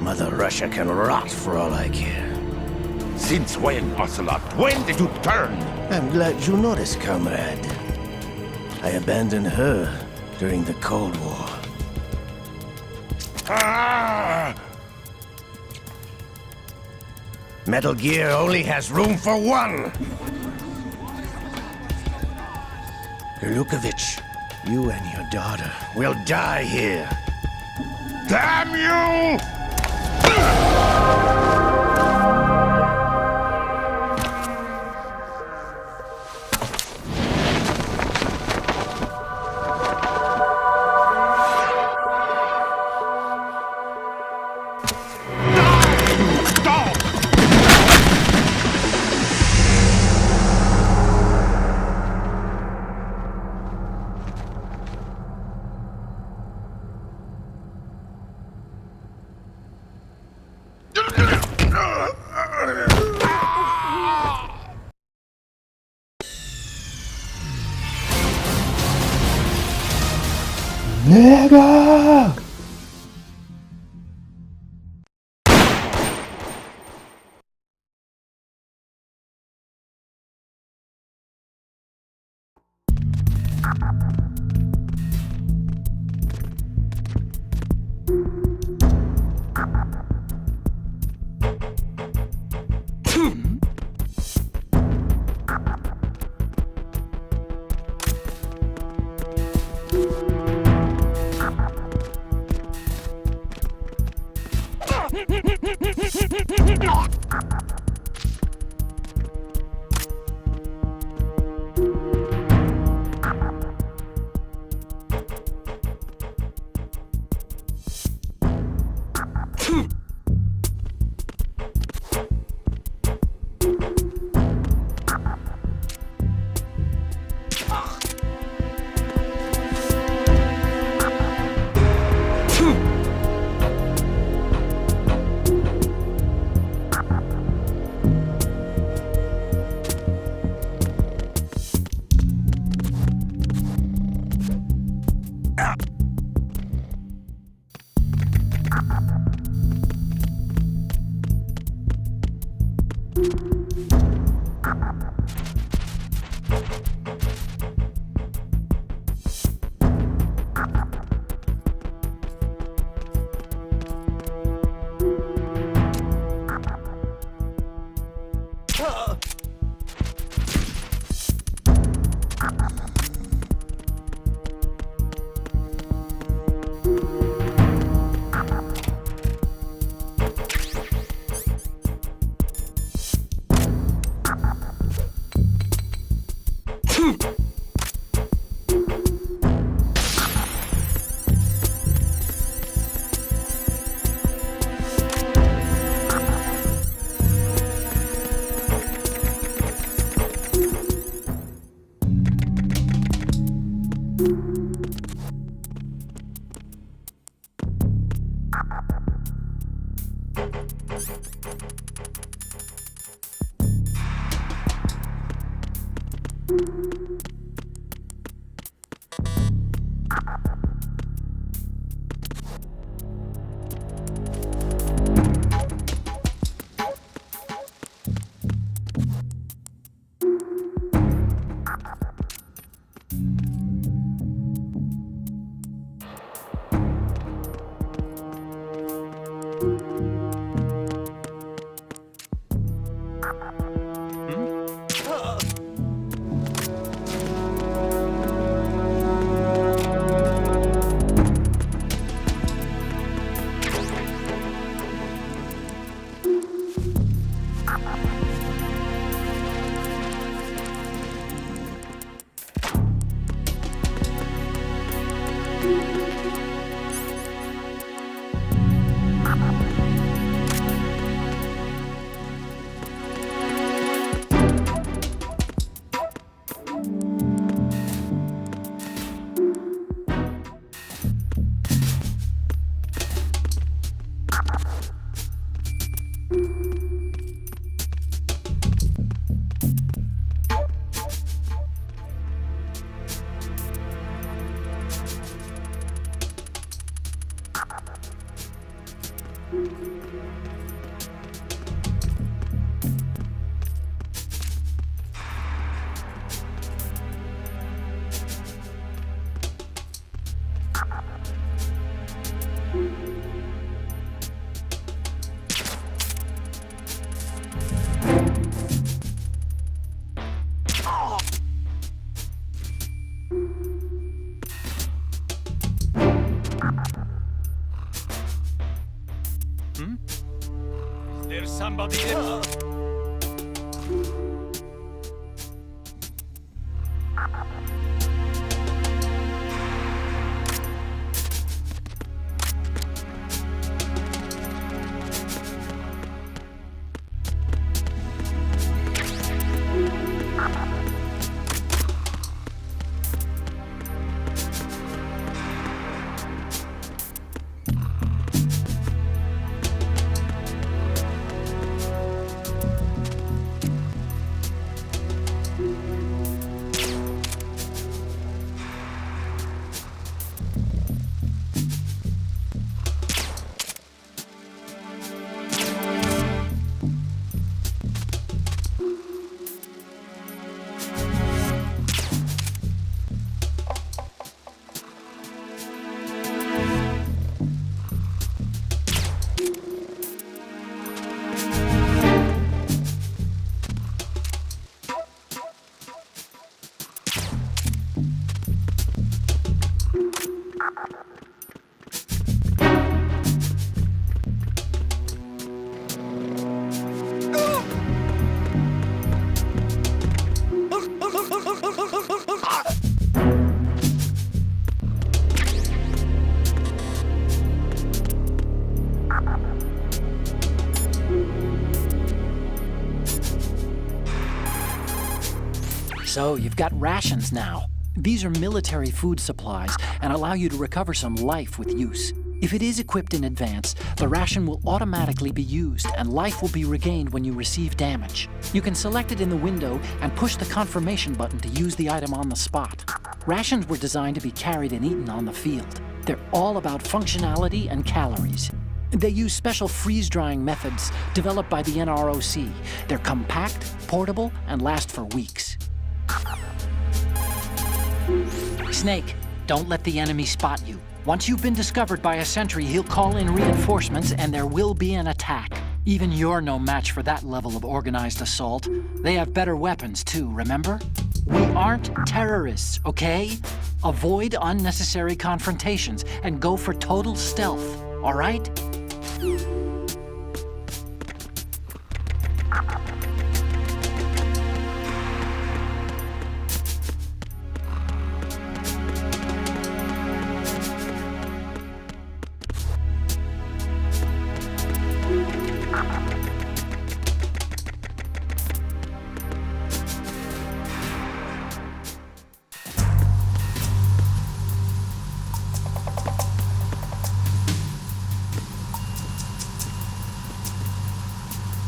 Mother Russia can rot for all I care. Since when, Ocelot? When did you turn? I'm glad you noticed, comrade. I abandoned her during the Cold War. Ah! Metal Gear only has room for one! Lukovich, you and your daughter will die here. Damn you! 내가 There's somebody in... So, you've got rations now. These are military food supplies and allow you to recover some life with use. If it is equipped in advance, the ration will automatically be used and life will be regained when you receive damage. You can select it in the window and push the confirmation button to use the item on the spot. Rations were designed to be carried and eaten on the field. They're all about functionality and calories. They use special freeze-drying methods developed by the NROC. They're compact, portable, and last for weeks. Snake, don't let the enemy spot you. Once you've been discovered by a sentry, he'll call in reinforcements and there will be an attack. Even you're no match for that level of organized assault. They have better weapons too, remember? We aren't terrorists, okay? Avoid unnecessary confrontations and go for total stealth, all right?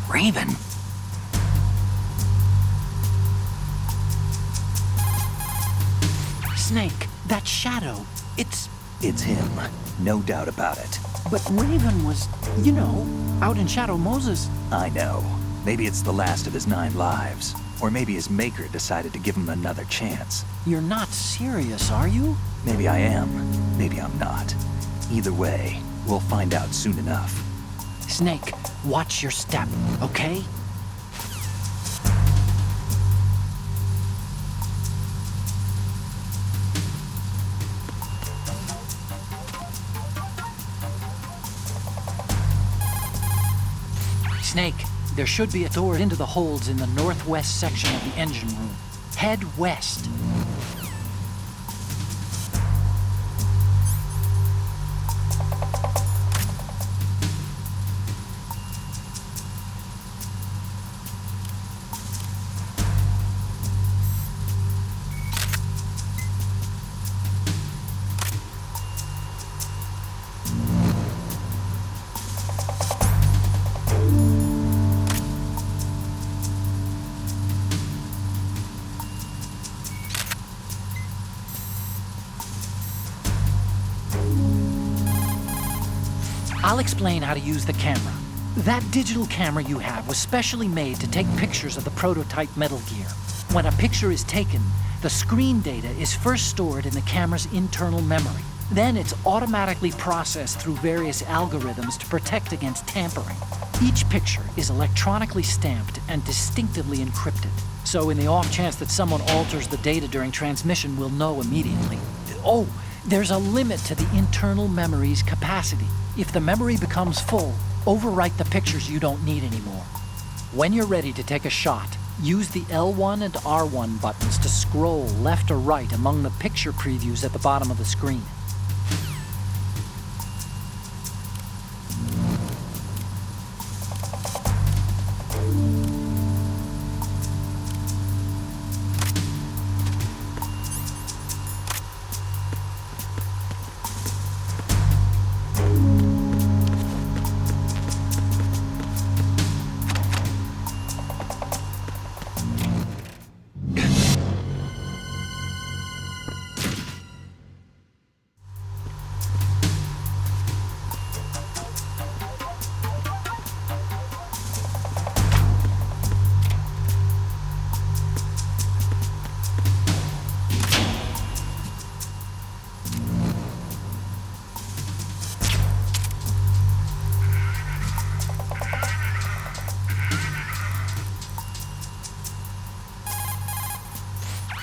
Raven? Snake, that shadow, it's him, no doubt about it. But Raven was, out in Shadow Moses. I know. Maybe it's the last of his 9 lives. Or maybe his maker decided to give him another chance. You're not serious, are you? Maybe I am. Maybe I'm not. Either way, we'll find out soon enough. Snake, watch your step, okay? Snake, there should be a door into the holds in the northwest section of the engine room. Head west. I'll explain how to use the camera. That digital camera you have was specially made to take pictures of the prototype Metal Gear. When a picture is taken, the screen data is first stored in the camera's internal memory. Then it's automatically processed through various algorithms to protect against tampering. Each picture is electronically stamped and distinctively encrypted. So in the off chance that someone alters the data during transmission, we'll know immediately. Oh, there's a limit to the internal memory's capacity. If the memory becomes full, overwrite the pictures you don't need anymore. When you're ready to take a shot, use the L1 and R1 buttons to scroll left or right among the picture previews at the bottom of the screen.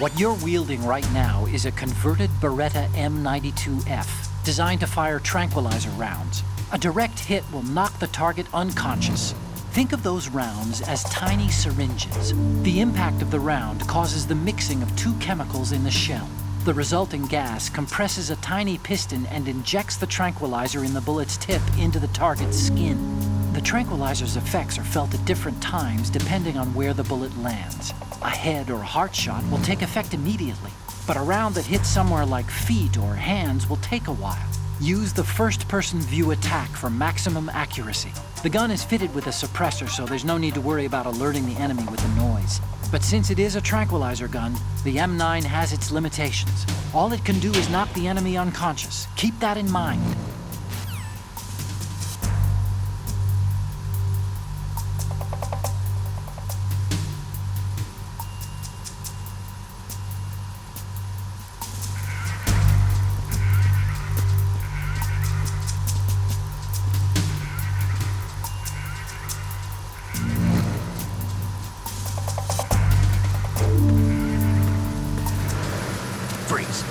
What you're wielding right now is a converted Beretta M92F, designed to fire tranquilizer rounds. A direct hit will knock the target unconscious. Think of those rounds as tiny syringes. The impact of the round causes the mixing of two chemicals in the shell. The resulting gas compresses a tiny piston and injects the tranquilizer in the bullet's tip into the target's skin. The tranquilizer's effects are felt at different times depending on where the bullet lands. A head or heart shot will take effect immediately, but a round that hits somewhere like feet or hands will take a while. Use the first-person view attack for maximum accuracy. The gun is fitted with a suppressor, so there's no need to worry about alerting the enemy with the noise. But since it is a tranquilizer gun, the M9 has its limitations. All it can do is knock the enemy unconscious. Keep that in mind. Freeze.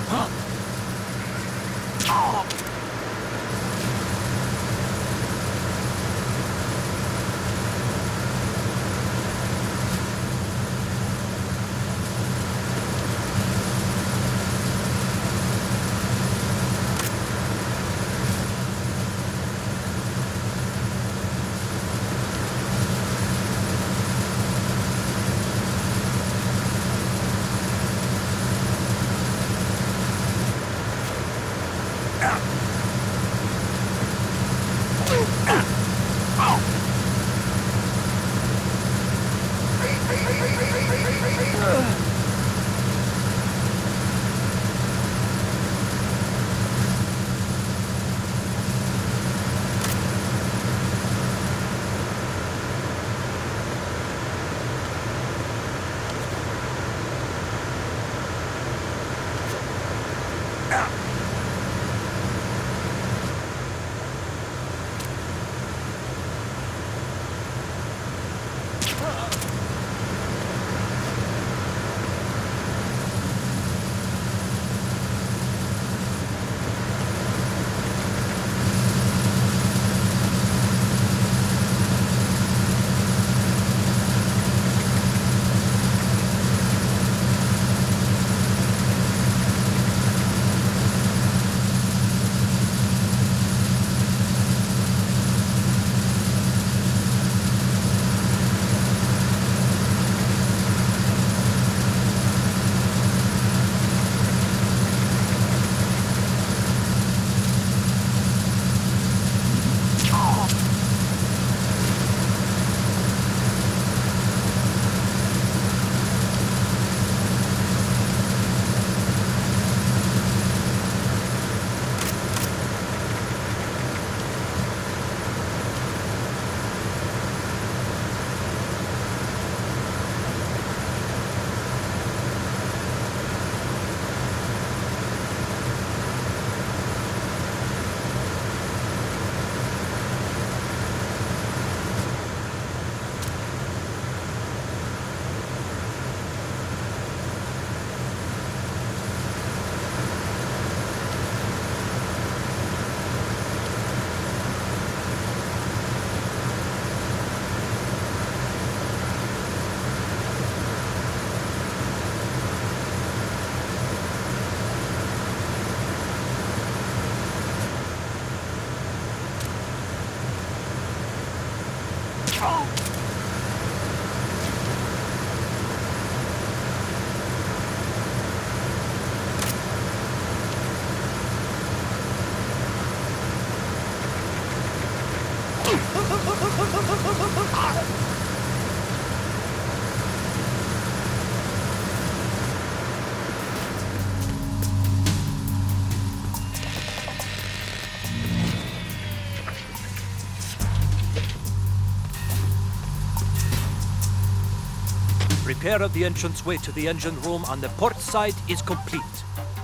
Repair of the entranceway to the engine room on the port side is complete.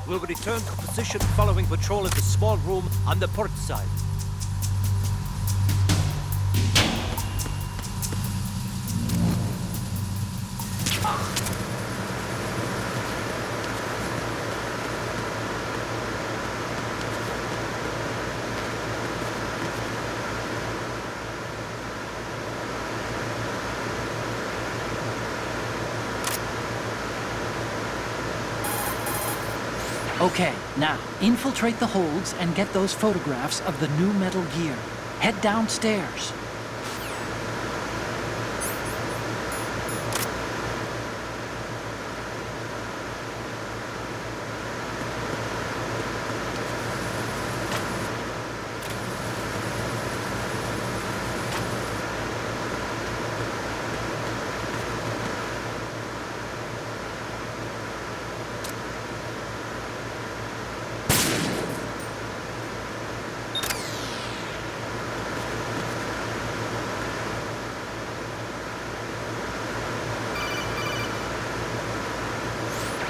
We'll return to position following patrol of the small room on the port side. Okay, now, infiltrate the holds and get those photographs of the new metal gear. Head downstairs.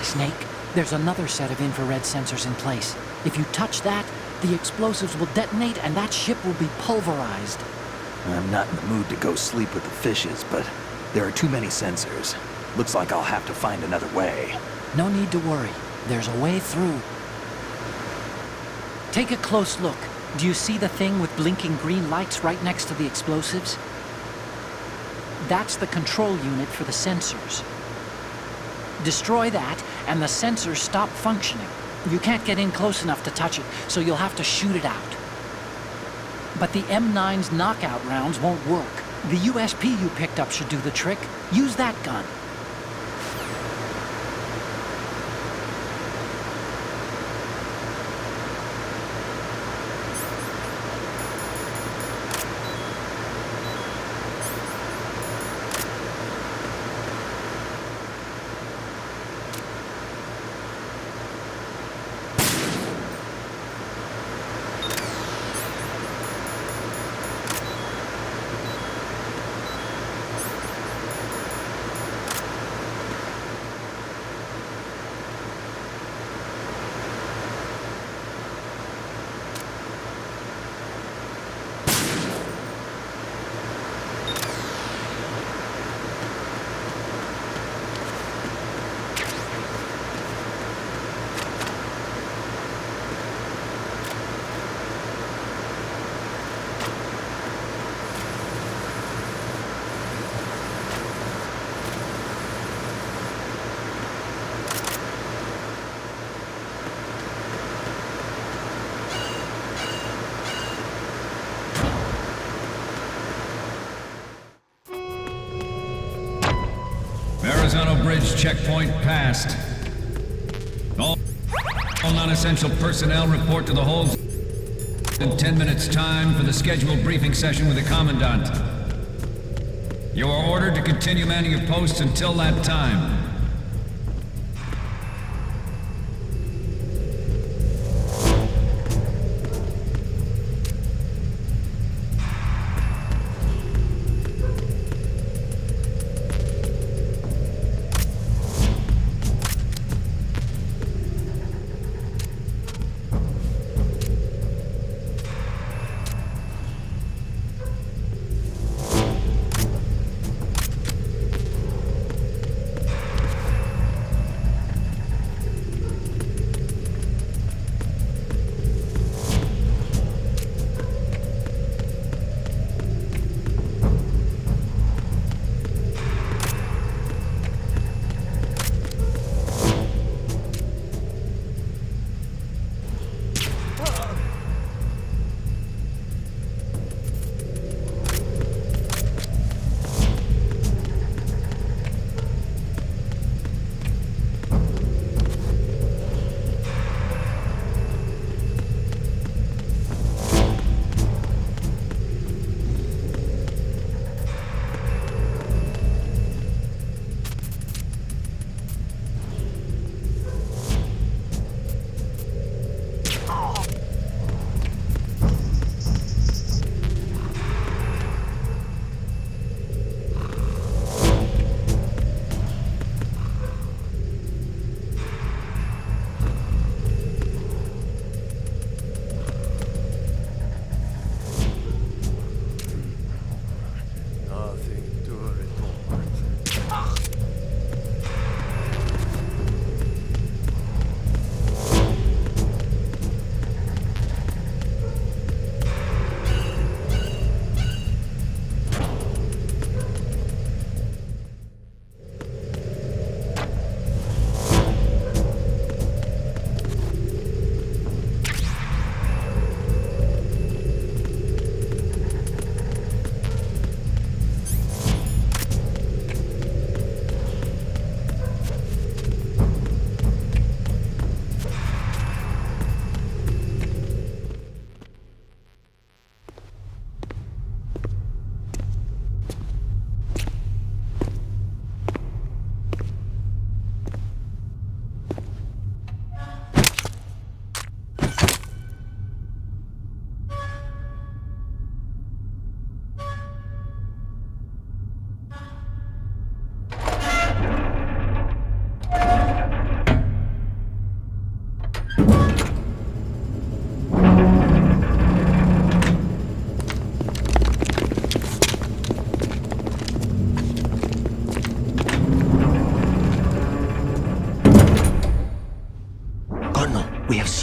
Snake, there's another set of infrared sensors in place. If you touch that, the explosives will detonate and that ship will be pulverized. I'm not in the mood to go sleep with the fishes, but there are too many sensors. Looks like I'll have to find another way. No need to worry. There's a way through. Take a close look. Do you see the thing with blinking green lights right next to the explosives? That's the control unit for the sensors. Destroy that, and the sensors stop functioning. You can't get in close enough to touch it, so you'll have to shoot it out. But the M9's knockout rounds won't work. The USP you picked up should do the trick. Use that gun. Horizontal bridge checkpoint passed. All non-essential personnel report to the holds in 10 minutes time for the scheduled briefing session with the Commandant. You are ordered to continue manning your posts until that time.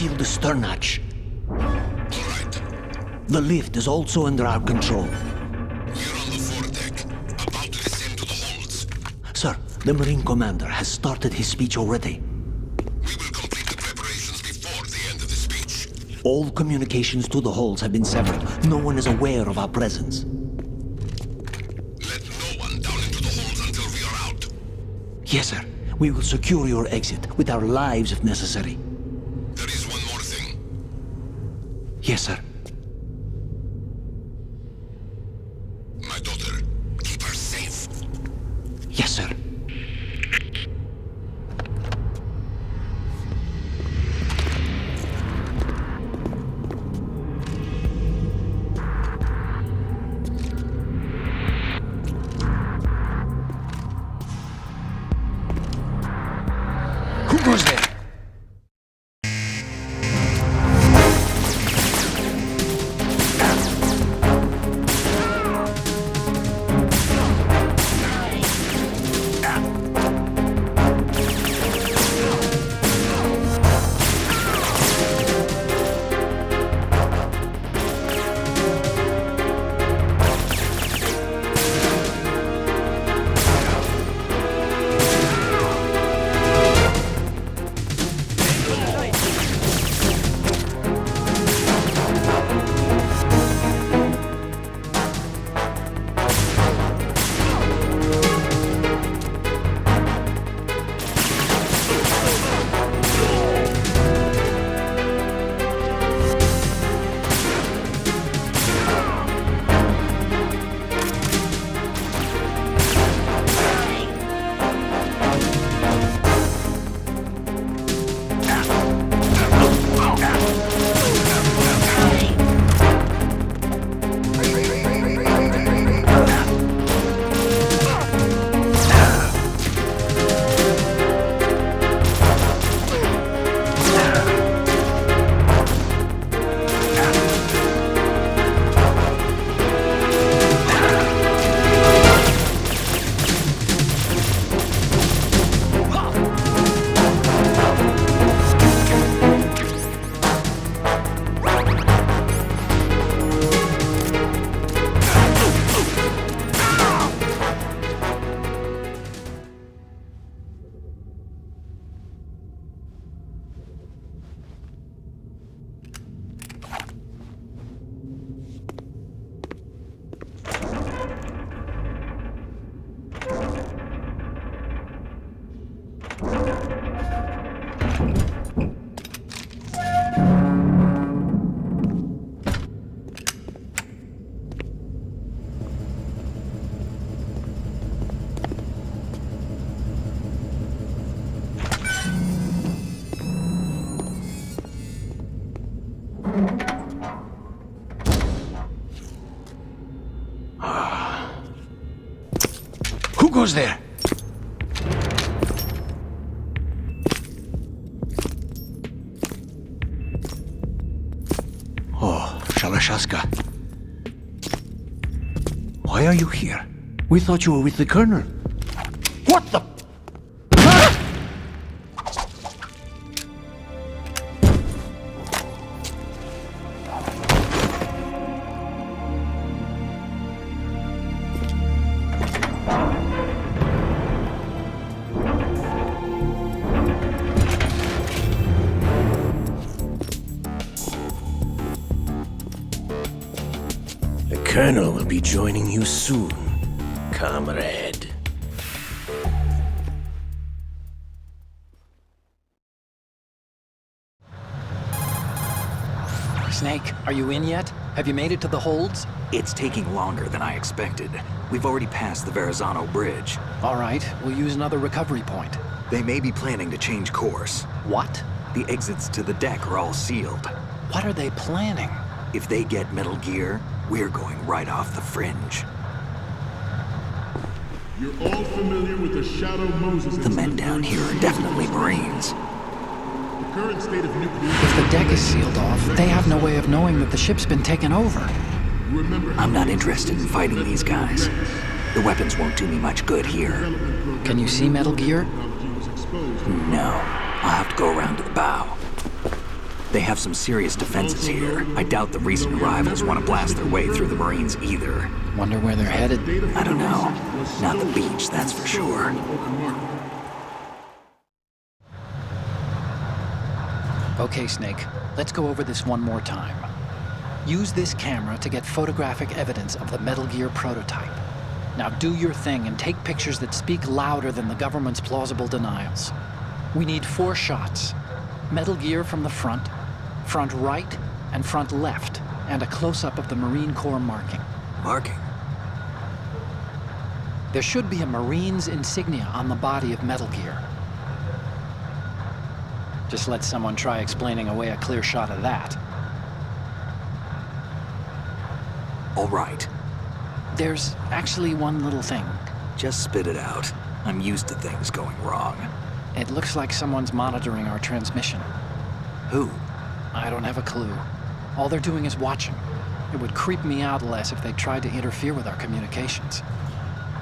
seal the stern hatch. All right. The lift is also under our control. We're on the foredeck, about to descend to the holds. Sir, the Marine Commander has started his speech already. We will complete the preparations before the end of the speech. All communications to the holds have been severed. No one is aware of our presence. Let no one down into the holds until we are out. Yes, sir. We will secure your exit with our lives if necessary. There is one more thing. Yes, sir. My daughter, keep her safe. Yes, sir. Who goes there? Who goes there? Oh, Shalashaska. Why are you here? We thought you were with the Colonel. What the? The Colonel will be joining you soon, comrade. Snake, are you in yet? Have you made it to the holds? It's taking longer than I expected. We've already passed the Verrazano Bridge. All right, we'll use another recovery point. They may be planning to change course. What? The exits to the deck are all sealed. What are they planning? If they get Metal Gear, we're going right off the fringe. You're all familiar with the Shadow Moses The men down here are definitely Marines. The current state of nuclear... If the deck is sealed off, they have no way of knowing that the ship's been taken over. I'm not interested in fighting these guys. The weapons won't do me much good here. Can you see Metal Gear? No. I'll have to go around to the bow. They have some serious defenses here. I doubt the recent arrivals want to blast their way through the Marines either. Wonder where they're headed? I don't know. Not the beach, that's for sure. Okay, Snake. Let's go over this one more time. Use this camera to get photographic evidence of the Metal Gear prototype. Now do your thing and take pictures that speak louder than the government's plausible denials. We need 4 shots. Metal Gear from the front right, and front left, and a close-up of the Marine Corps marking. Marking? There should be a Marine's insignia on the body of Metal Gear. Just let someone try explaining away a clear shot of that. All right. There's actually one little thing. Just spit it out. I'm used to things going wrong. It looks like someone's monitoring our transmission. Who? I don't have a clue. All they're doing is watching. It would creep me out less if they tried to interfere with our communications.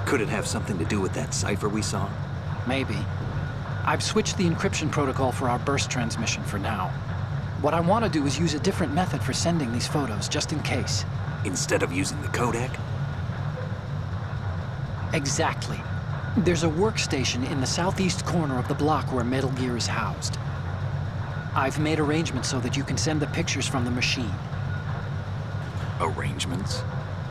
Could it have something to do with that cipher we saw? Maybe. I've switched the encryption protocol for our burst transmission for now. What I want to do is use a different method for sending these photos, just in case. Instead of using the codec? Exactly. There's a workstation in the southeast corner of the block where Metal Gear is housed. I've made arrangements so that you can send the pictures from the machine. Arrangements?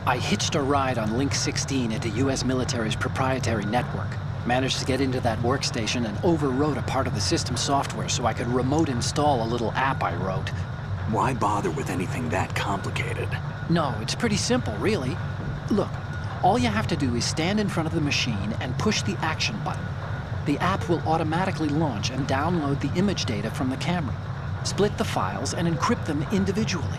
I hitched a ride on Link 16 into US military's proprietary network. Managed to get into that workstation and overwrote a part of the system software so I could remote install a little app I wrote. Why bother with anything that complicated? No, it's pretty simple, really. Look, all you have to do is stand in front of the machine and push the action button. The app will automatically launch and download the image data from the camera, split the files, and encrypt them individually.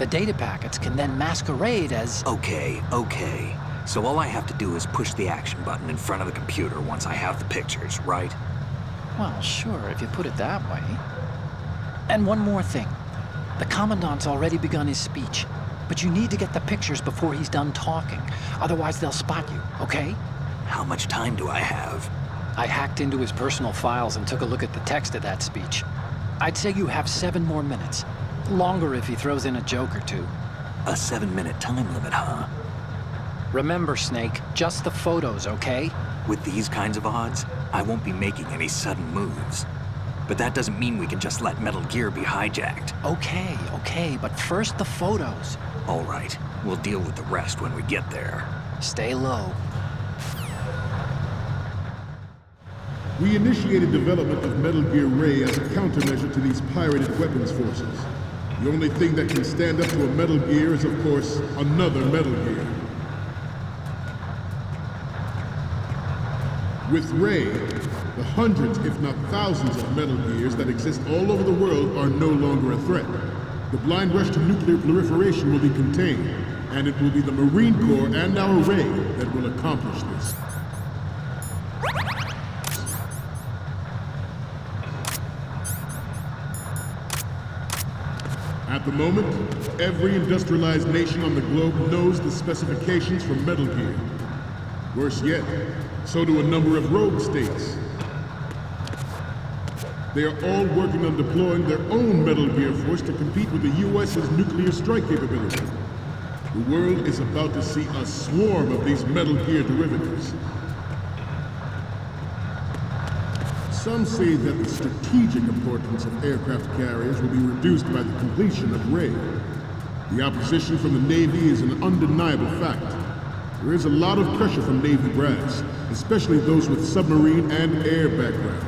The data packets can then masquerade as... Okay. So all I have to do is push the action button in front of the computer once I have the pictures, right? Well, sure, if you put it that way. And one more thing. The Commandant's already begun his speech, but you need to get the pictures before he's done talking. Otherwise, they'll spot you, okay? How much time do I have? I hacked into his personal files and took a look at the text of that speech. I'd say you have 7 more minutes. Longer if he throws in a joke or two. A 7-minute time limit, huh? Remember, Snake, just the photos, okay? With these kinds of odds, I won't be making any sudden moves. But that doesn't mean we can just let Metal Gear be hijacked. Okay, but first the photos. All right, we'll deal with the rest when we get there. Stay low. We initiated development of Metal Gear Ray as a countermeasure to these pirated weapons forces. The only thing that can stand up to a Metal Gear is, of course, another Metal Gear. With Ray, the hundreds, if not thousands of Metal Gears that exist all over the world are no longer a threat. The blind rush to nuclear proliferation will be contained, and it will be the Marine Corps and our Ray that will accomplish this. At the moment, every industrialized nation on the globe knows the specifications for Metal Gear. Worse yet, so do a number of rogue states. They are all working on deploying their own Metal Gear force to compete with the US's nuclear strike capability. The world is about to see a swarm of these Metal Gear derivatives. Some say that the strategic importance of aircraft carriers will be reduced by the completion of Ray. The opposition from the Navy is an undeniable fact. There is a lot of pressure from Navy brass, especially those with submarine and air background.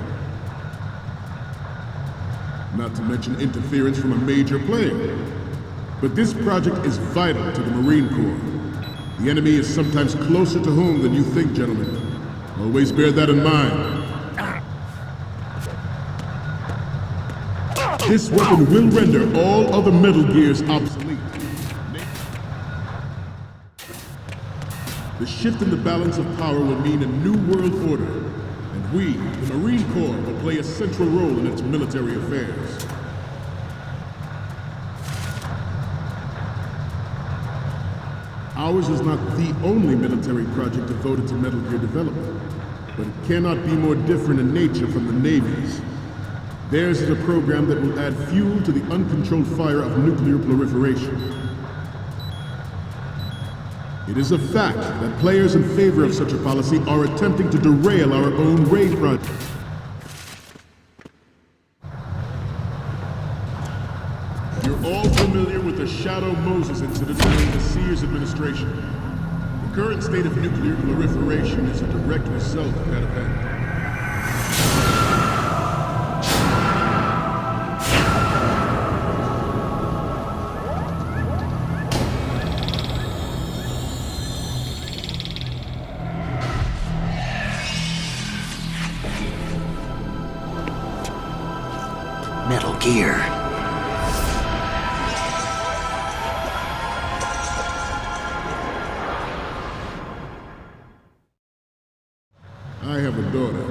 Not to mention interference from a major player. But this project is vital to the Marine Corps. The enemy is sometimes closer to home than you think, gentlemen. Always bear that in mind. This weapon will render all other Metal Gears obsolete. The shift in the balance of power will mean a new world order, and we, the Marine Corps, will play a central role in its military affairs. Ours is not the only military project devoted to Metal Gear development, but it cannot be more different in nature from the Navy's. Theirs is a program that will add fuel to the uncontrolled fire of nuclear proliferation. It is a fact that players in favor of such a policy are attempting to derail our own raid project. You're all familiar with the Shadow Moses incident during the Sears administration. The current state of nuclear proliferation is a direct result of that event. Metal Gear. I have a daughter,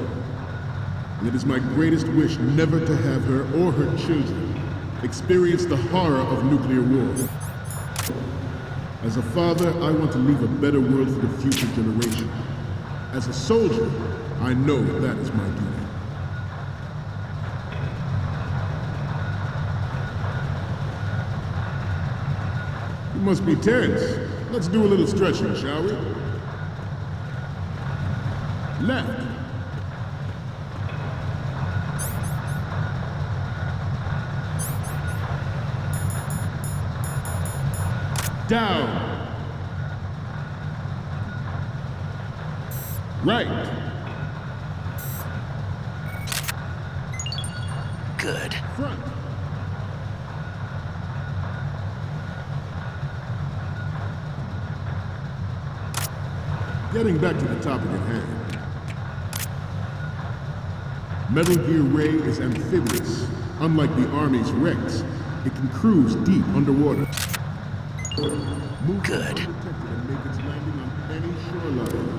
and it is my greatest wish never to have her or her children experience the horror of nuclear war. As a father, I want to leave a better world for the future generation. As a soldier, I know that is my duty. You must be tense. Let's do a little stretching, shall we? Left. Down. Right. Good. Front. Getting back to the topic at hand. Metal Gear Ray is amphibious. Unlike the Army's Rex, it can cruise deep underwater. Move Good. undetected and make its landing on any shoreline.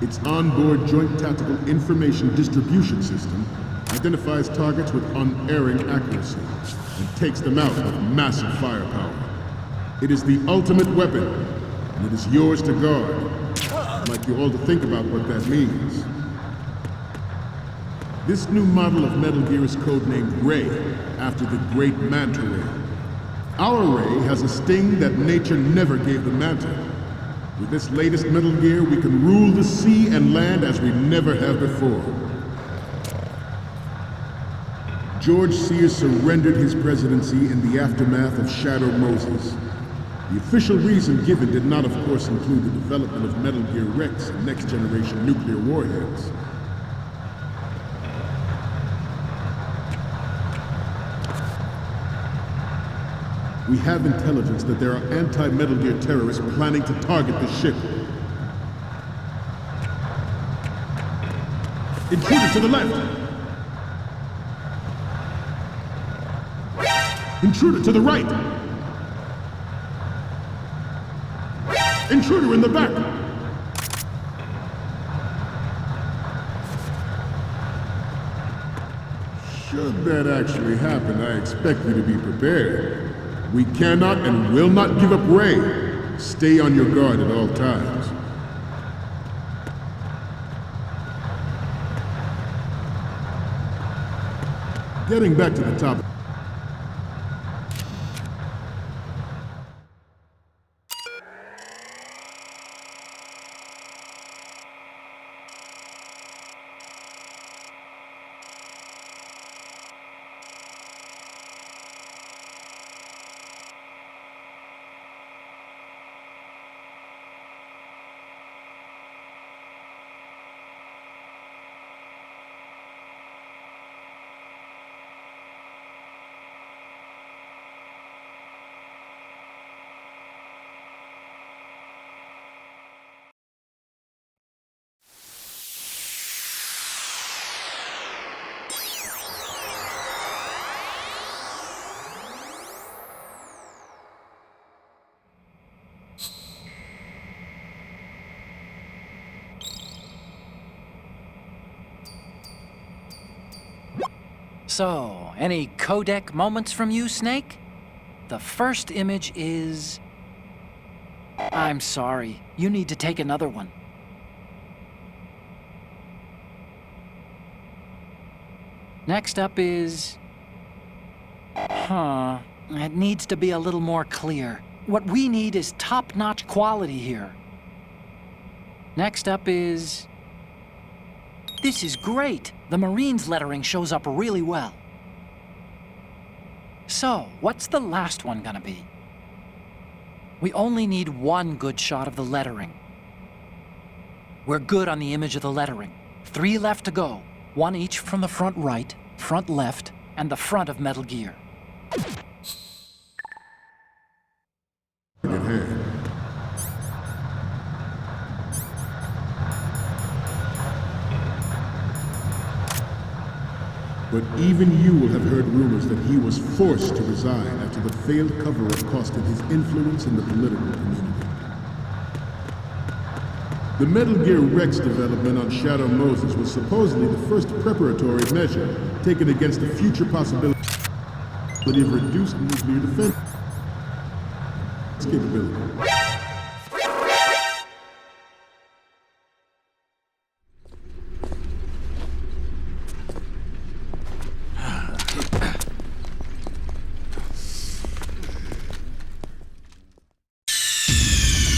Its onboard Joint Tactical Information Distribution System identifies targets with unerring accuracy and takes them out with massive firepower. It is the ultimate weapon, and it is yours to guard. I'd like you all to think about what that means. This new model of Metal Gear is codenamed Ray, after the great Manta Ray. Our Ray has a sting that nature never gave the Manta. With this latest Metal Gear, we can rule the sea and land as we never have before. George Sears surrendered his presidency in the aftermath of Shadow Moses. The official reason given did not, of course, include the development of Metal Gear Rex and next-generation nuclear warheads. We have intelligence that there are anti-Metal Gear terrorists planning to target the ship. Intruder to the left! Intruder to the right! Intruder in the back! Should that actually happen, I expect you to be prepared. We cannot and will not give up Ray. Stay on your guard at all times. Getting back to the topic. So, any codec moments from you, Snake? The first image is... I'm sorry, you need to take another one. Next up is... It needs to be a little more clear. What we need is top-notch quality here. Next up is... This is great! The Marines lettering shows up really well. So, what's the last one gonna be? We only need one good shot of the lettering. We're good on the image of the lettering. 3 left to go. 1 each from the front right, front left, and the front of Metal Gear. At hand. But even you will have heard rumors that he was forced to resign after the failed cover-up cost him his influence in the political community. The Metal Gear Rex development on Shadow Moses was supposedly the first preparatory measure taken against the future possibility of reduced nuclear defense capability.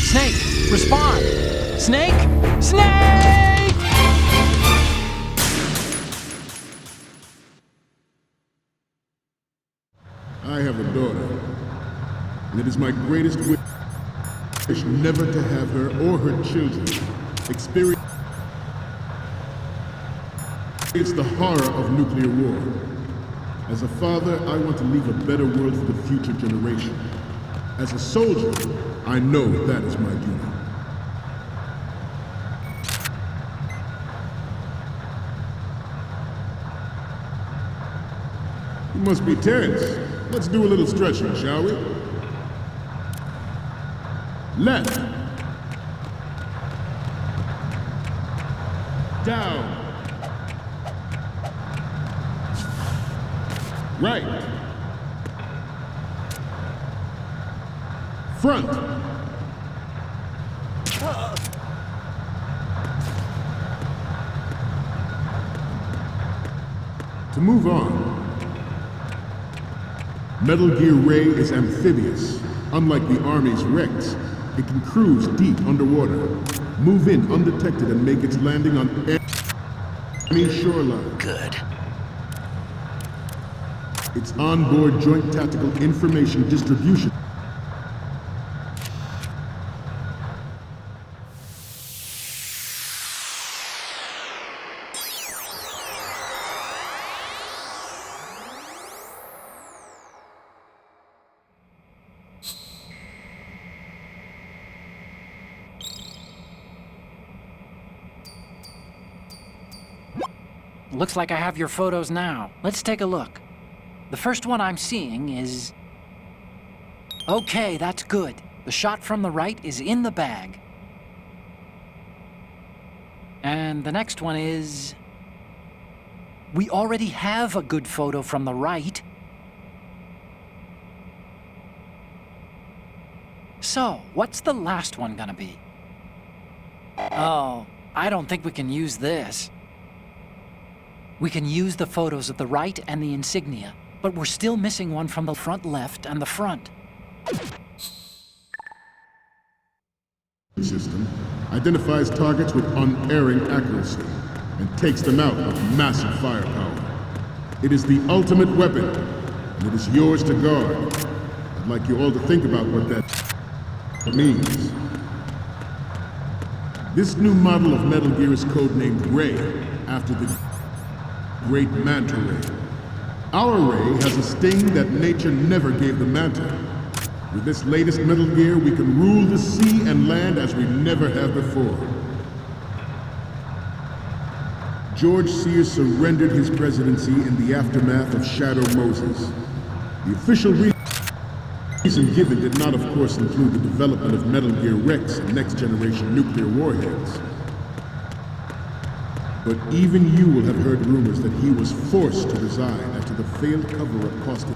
Snake, respond! Snake? Snake! I have a daughter, and it is my greatest wish never to have her or her children experience the horror of nuclear war. As a father, I want to leave a better world for the future generation. As a soldier, I know that is my duty. You must be tense. Let's do a little stretching, shall we? Left. Down. Right. Front. To move on, Metal Gear Ray is amphibious. Unlike the Army's Rex, it can cruise deep underwater, move in undetected and make its landing on any shoreline. Good. Its onboard Joint Tactical Information Distribution Looks like I have your photos now. Let's take a look. The first one I'm seeing is... Okay, that's good. The shot from the right is in the bag. And the next one is... We already have a good photo from the right. So, what's the last one gonna be? Oh, I don't think we can use this. We can use the photos of the right and the insignia, but we're still missing one from the front left and the front. System identifies targets with unerring accuracy and takes them out with massive firepower. It is the ultimate weapon, and it is yours to guard. I'd like you all to think about what that means. This new model of Metal Gear is codenamed Ray, after the Great Manta Ray. Our Ray has a sting that nature never gave the Manta. With this latest Metal Gear, we can rule the sea and land as we never have before. George Sears surrendered his presidency in the aftermath of Shadow Moses. The official reason given did not, of course, include the development of Metal Gear Rex and next-generation nuclear warheads. But even you will have heard rumors that he was forced to resign after the failed cover-up cost him.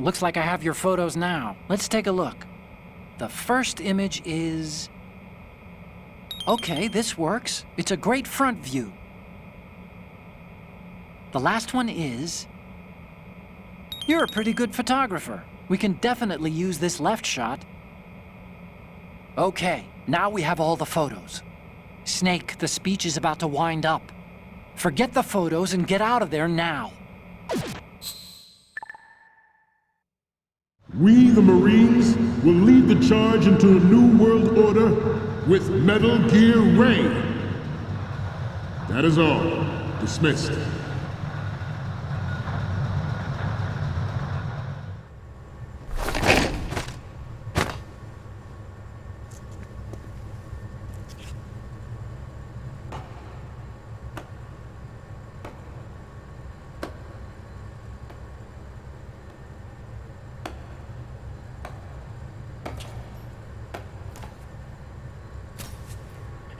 Looks like I have your photos now. Let's take a look. The first image is... Okay, this works. It's a great front view. The last one is... You're a pretty good photographer. We can definitely use this left shot. Okay, now we have all the photos. Snake, the speech is about to wind up. Forget the photos and get out of there now. We, the Marines, will lead the charge into a new world order with Metal Gear Ray. That is all. Dismissed.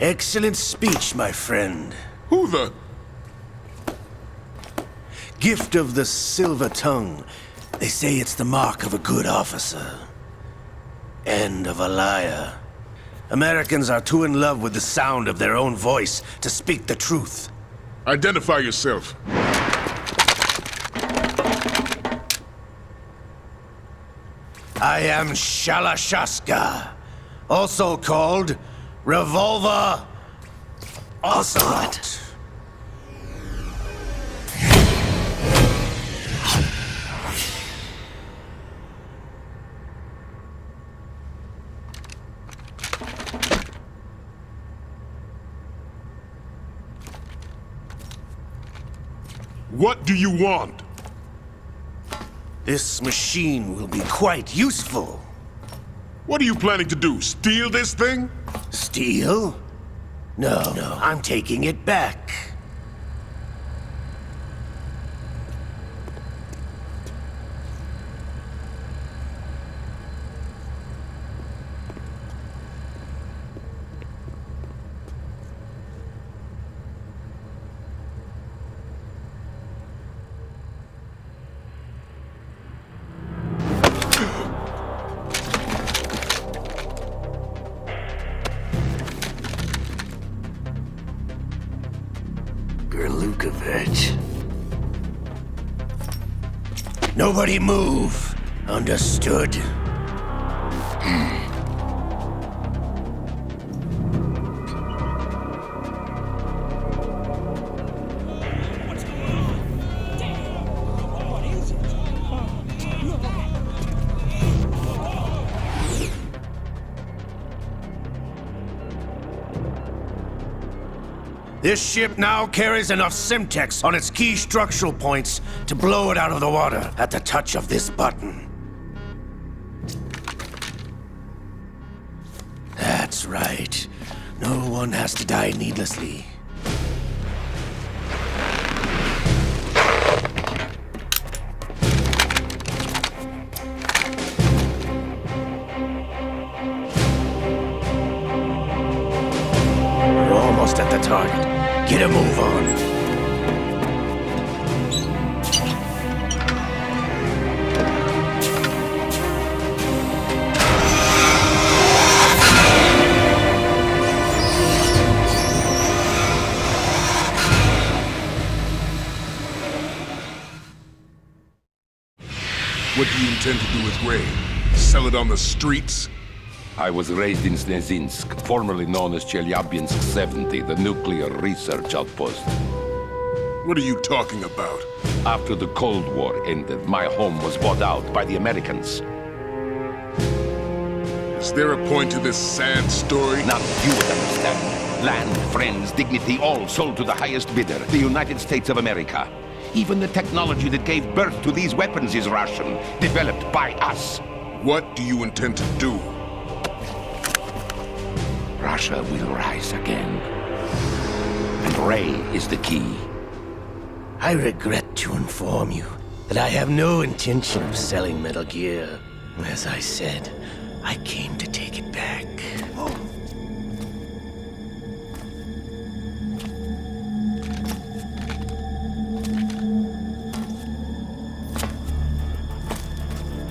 Excellent speech, my friend. Who the... Gift of the silver tongue. They say it's the mark of a good officer. And of a liar. Americans are too in love with the sound of their own voice to speak the truth. Identify yourself. I am Shalashaska, also called Revolver Ocelot. What do you want? This machine will be quite useful. What are you planning to do? Steal this thing? Steal? No, I'm taking it back. Nobody move. Understood? This ship now carries enough Simtex on its key structural points to blow it out of the water at the touch of this button. That's right. No one has to die needlessly. We're almost at the target. Get a move on. What do you intend to do with Ray? Sell it on the streets? I was raised in Snezinsk, formerly known as Chelyabinsk 70, the nuclear research outpost. What are you talking about? After the Cold War ended, my home was bought out by the Americans. Is there a point to this sad story? None you would understand. Land, friends, dignity, all sold to the highest bidder, the United States of America. Even the technology that gave birth to these weapons is Russian, developed by us. What do you intend to do? Russia will rise again. And Ray is the key. I regret to inform you that I have no intention of selling Metal Gear. As I said, I came to take it back.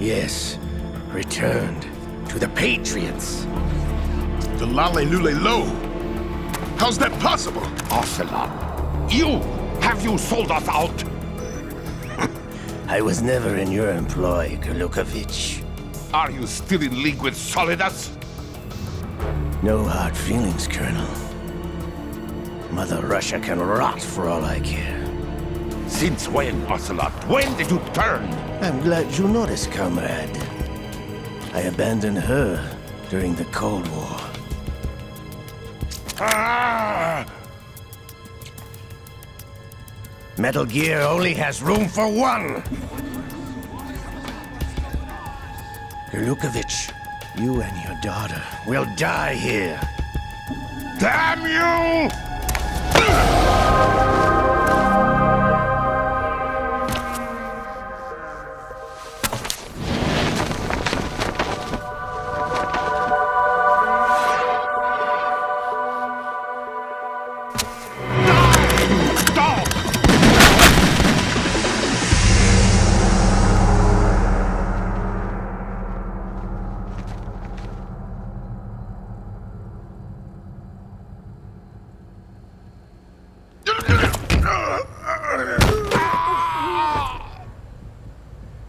Yes, returned to the Patriots. The Lale Lule Lo. How's that possible? Ocelot, have you sold us out? I was never in your employ, Golukovich. Are you still in league with Solidus? No hard feelings, Colonel. Mother Russia can rot for all I care. Since when, Ocelot? When did you turn? I'm glad you noticed, comrade. I abandoned her during the Cold War. Ah! Metal Gear only has room for one! Golukovich, you and your daughter will die here. Damn you!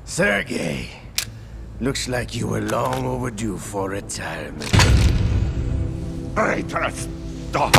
Sergei, looks like you were long overdue for retirement. Traitorous! Stop!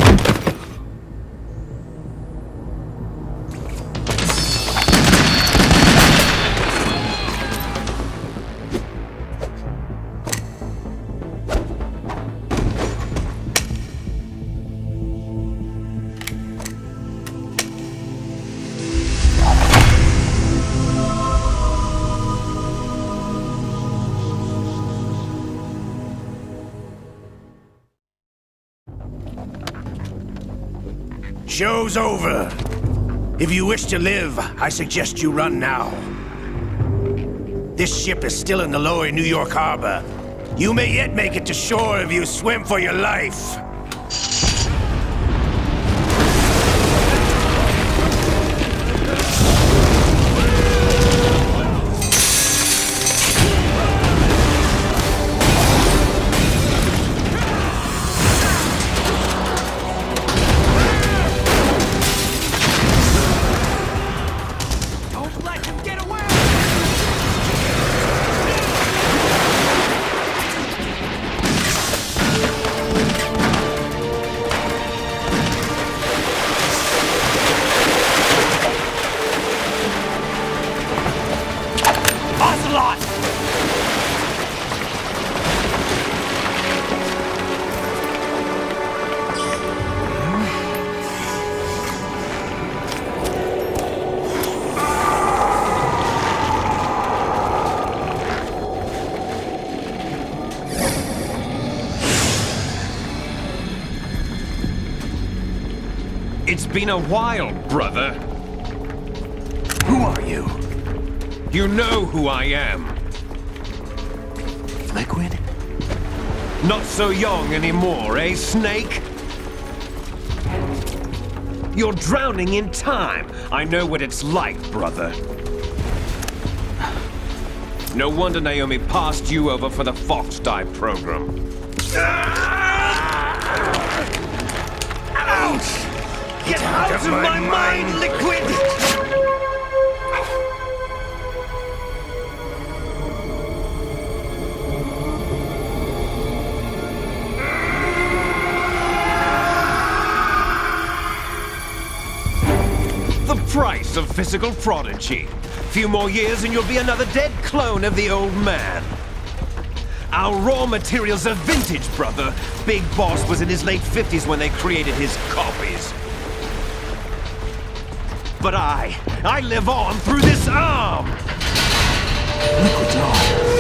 Show's over. If you wish to live, I suggest you run now. This ship is still in the lower New York harbor. You may yet make it to shore if you swim for your life. It's been a while, brother. Who are you? You know who I am. Liquid? Not so young anymore, eh, Snake? You're drowning in time. I know what it's like, brother. No wonder Naomi passed you over for the Fox Die program. Ouch! Get out of my mind, Liquid! The price of physical prodigy. Few more years and you'll be another dead clone of the old man. Our raw materials are vintage, brother. Big Boss was in his late 50s when they created his copies. But I live on through this arm! Liquid's on.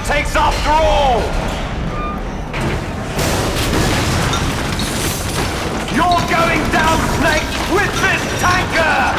takes after all! You're going down, Snake, with this tanker!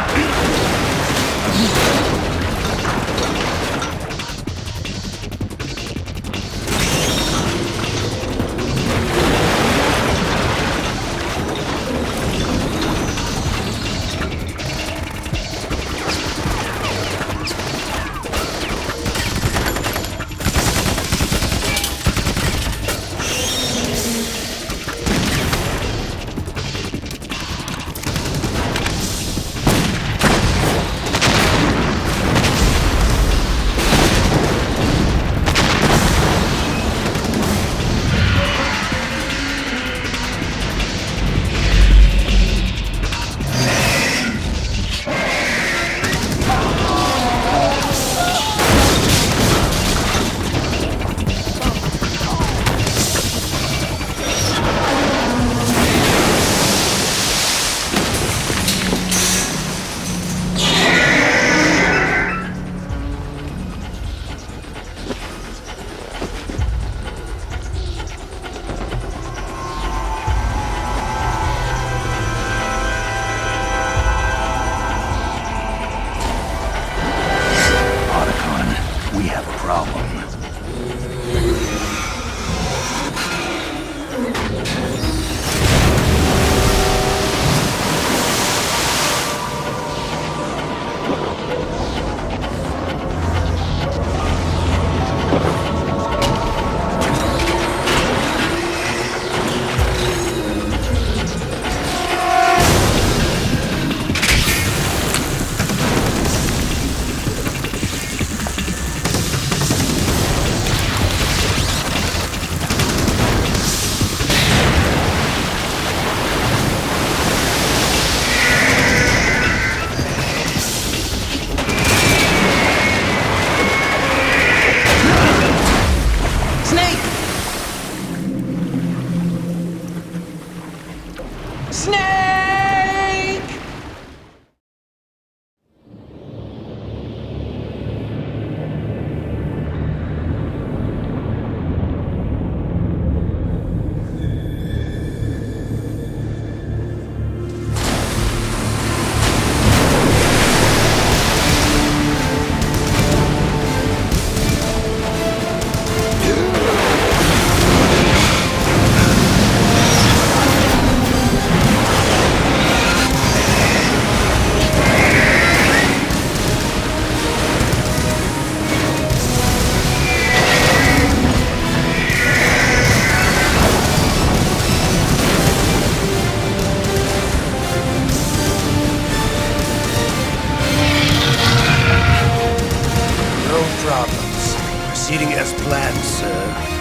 Proceeding as planned, sir.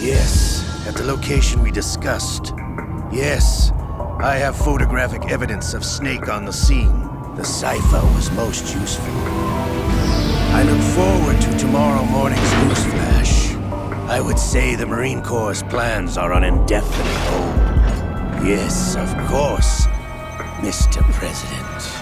Yes, at the location we discussed. Yes, I have photographic evidence of Snake on the scene. The cipher was most useful. I look forward to tomorrow morning's newsflash. I would say the Marine Corps' plans are on indefinite hold. Yes, of course, Mr. President.